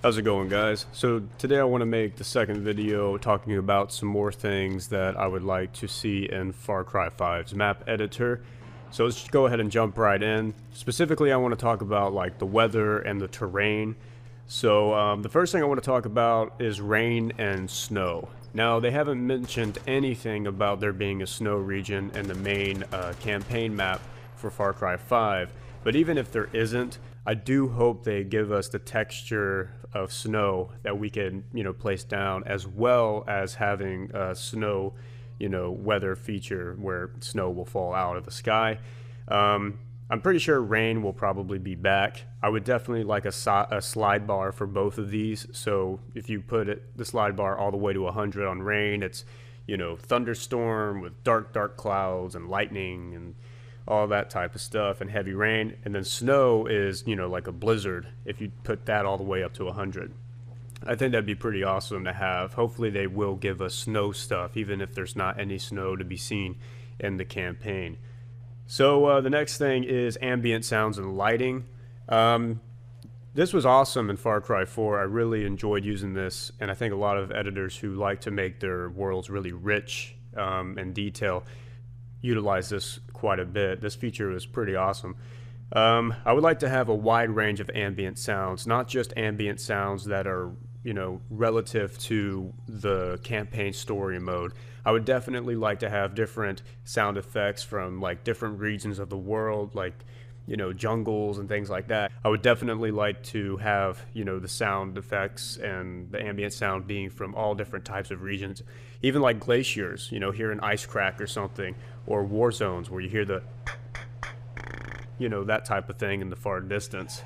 How's it going, guys? So today I want to make the second video talking about some more things that I would like to see in Far Cry 5's map editor. So let's just go ahead and jump right in. Specifically, I want to talk about like the weather and the terrain. So the first thing I want to talk about is rain and snow. Now, they haven't mentioned anything about there being a snow region in the main campaign map for Far Cry 5, but even if there isn't, I do hope they give us the texture of snow that we can, place down, as well as having a snow, weather feature where snow will fall out of the sky. I'm pretty sure rain will probably be back. I would definitely like a slide bar for both of these. So if you put the slide bar all the way to 100 on rain, it's, thunderstorm with dark clouds and lightning and all that type of stuff, and heavy rain. And then snow is, like a blizzard if you put that all the way up to 100. I think that'd be pretty awesome to have. Hopefully they will give us snow stuff, even if there's not any snow to be seen in the campaign. So the next thing is ambient sounds and lighting. This was awesome in Far Cry 4. I really enjoyed using this, and I think a lot of editors who like to make their worlds really rich and detail utilize this quite a bit. This feature was pretty awesome. I would like to have a wide range of ambient sounds, not just ambient sounds that are, relative to the campaign story mode. I would definitely like to have different sound effects from like different regions of the world, like, jungles and things like that. I would definitely like to have, the sound effects and the ambient sound being from all different types of regions, even like glaciers, hear an ice crack or something, or war zones where you hear the, that type of thing in the far distance.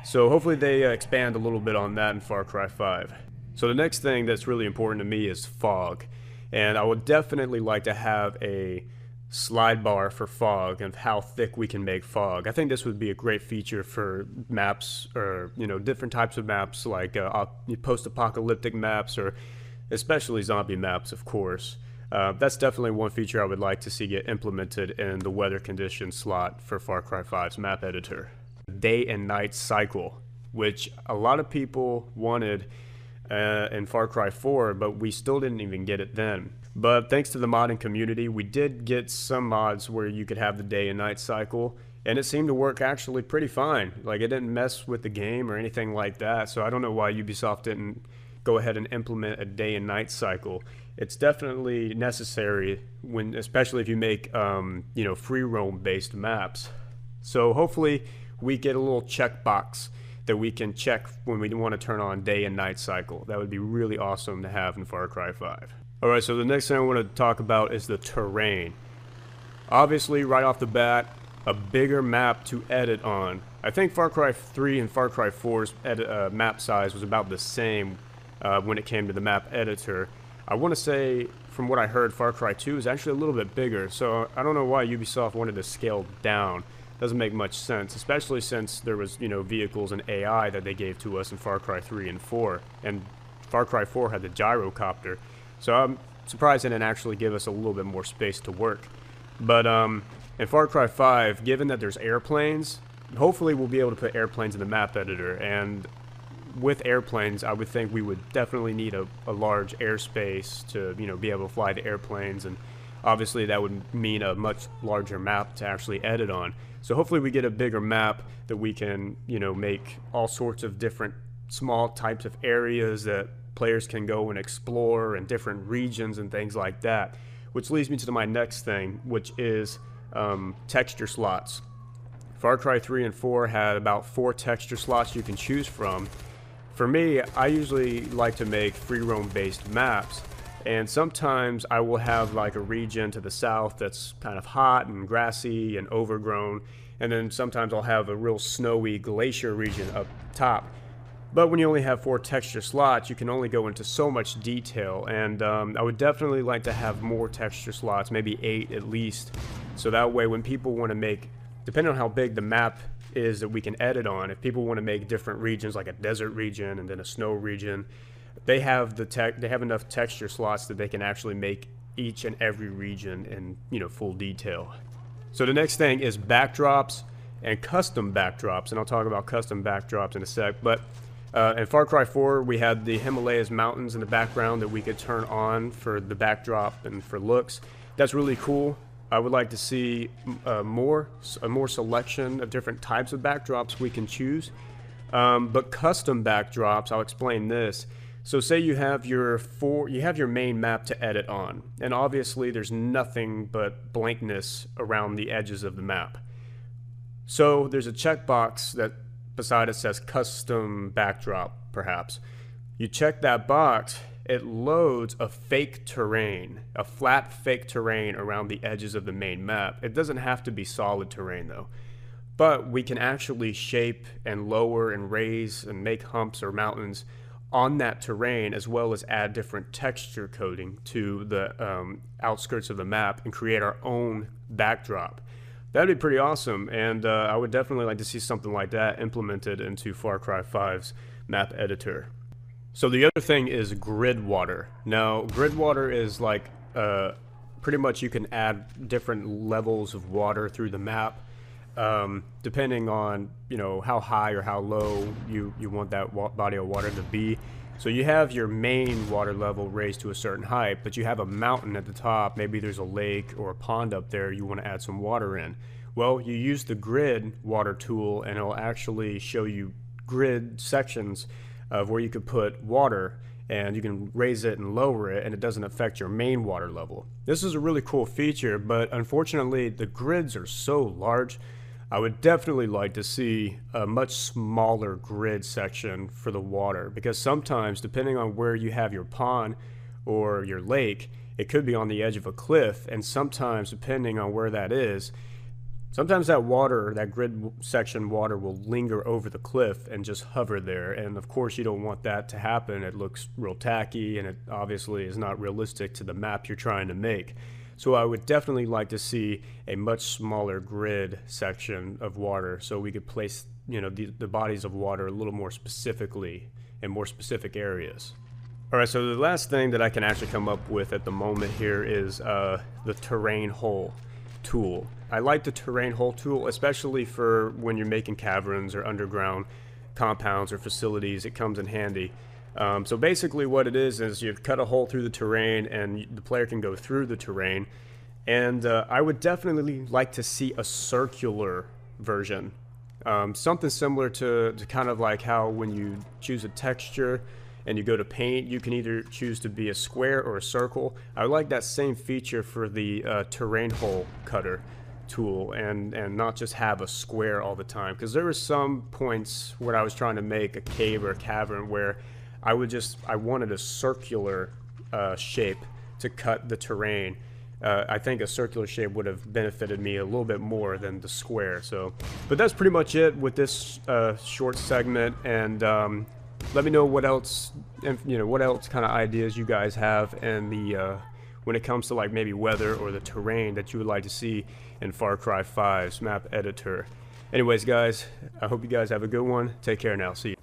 So hopefully they expand a little bit on that in Far Cry 5. So the next thing that's really important to me is fog. And I would definitely like to have a slide bar for fog and how thick we can make fog. I think this would be a great feature for maps, or different types of maps, like post-apocalyptic maps, or especially zombie maps, of course. That's definitely one feature I would like to see get implemented in the weather condition slot for Far Cry 5's map editor. Day and night cycle, which a lot of people wanted in Far Cry 4, but we still didn't even get it then. But thanks to the modding community, we did get some mods where you could have the day and night cycle, and it seemed to work actually pretty fine. Like, it didn't mess with the game or anything like that, so I don't know why Ubisoft didn't go ahead and implement a day and night cycle. It's definitely necessary, especially if you make free roam based maps. So hopefully we get a little checkbox that we can check when we want to turn on day and night cycle. That would be really awesome to have in Far Cry 5. Alright, so the next thing I want to talk about is the terrain. Obviously, right off the bat, a bigger map to edit on. I think Far Cry 3 and Far Cry 4's map size was about the same when it came to the map editor. I want to say, from what I heard, Far Cry 2 is actually a little bit bigger, so I don't know why Ubisoft wanted to scale down. Doesn't make much sense, especially since there was, vehicles and AI that they gave to us in Far Cry 3 and 4, and Far Cry 4 had the gyrocopter, so I'm surprised they didn't actually give us a little bit more space to work. But in Far Cry 5, given that there's airplanes, hopefully we'll be able to put airplanes in the map editor, and with airplanes, I would think we would definitely need a large airspace to, be able to fly the airplanes, and obviously that would mean a much larger map to actually edit on. So hopefully we get a bigger map that we can, make all sorts of different small types of areas that players can go and explore, and different regions and things like that. Which leads me to my next thing, which is texture slots. Far Cry 3 and 4 had about 4 texture slots you can choose from. For me, I usually like to make free roam based maps, and sometimes I will have like a region to the south that's kind of hot and grassy and overgrown, and then sometimes I'll have a real snowy glacier region up top. But when you only have 4 texture slots, you can only go into so much detail, and I would definitely like to have more texture slots, maybe 8 at least, so that way when people want to make, depending on how big the map is that we can edit on, if people want to make different regions, like a desert region and then a snow region, they have enough texture slots that they can actually make each and every region in full detail. So the next thing is backdrops and custom backdrops, and I'll talk about custom backdrops in a sec. But In Far Cry 4, we had the Himalayas mountains in the background that we could turn on for the backdrop and for looks. That's really cool. I would like to see a more selection of different types of backdrops we can choose. But custom backdrops, I'll explain this. So say you have your main map to edit on, and obviously there's nothing but blankness around the edges of the map. So there's a checkbox that beside it says custom backdrop, perhaps. You check that box, it loads a fake terrain, a flat fake terrain around the edges of the main map. It doesn't have to be solid terrain though. But we can actually shape and lower and raise and make humps or mountains on that terrain, as well as add different texture coding to the outskirts of the map and create our own backdrop. That'd be pretty awesome, and I would definitely like to see something like that implemented into Far Cry 5's map editor. So the other thing is grid water. Now, grid water is like pretty much you can add different levels of water through the map, depending on how high or how low you want that body of water to be. So you have your main water level raised to a certain height, but you have a mountain at the top. Maybe there's a lake or a pond up there you want to add some water in. Well, you use the grid water tool and it'll actually show you grid sections of where you could put water, and you can raise it and lower it, and it doesn't affect your main water level. This is a really cool feature, but unfortunately the grids are so large. I would definitely like to see a much smaller grid section for the water, because sometimes, depending on where you have your pond or your lake, it could be on the edge of a cliff, and sometimes, depending on where that is, sometimes that water, that grid section water, will linger over the cliff and just hover there, and of course you don't want that to happen. It looks real tacky, and it obviously is not realistic to the map you're trying to make. So I would definitely like to see a much smaller grid section of water, so we could place the bodies of water a little more specifically in more specific areas. Alright, so the last thing that I can actually come up with at the moment here is the terrain hole tool. I like the terrain hole tool, especially for when you're making caverns or underground compounds or facilities. It comes in handy. So basically what it is you cut a hole through the terrain and the player can go through the terrain, and I would definitely like to see a circular version, something similar to kind of like how when you choose a texture and you go to paint, you can either choose to be a square or a circle. I would like that same feature for the terrain hole cutter tool, and not just have a square all the time, because there were some points where I was trying to make a cave or a cavern where I wanted a circular shape to cut the terrain. I think a circular shape would have benefited me a little bit more than the square. But that's pretty much it with this short segment, and let me know what else, what else kind of ideas you guys have, and when it comes to like maybe weather or the terrain that you would like to see in Far Cry 5's map editor. Anyways, guys, I hope you guys have a good one. Take care now. See you.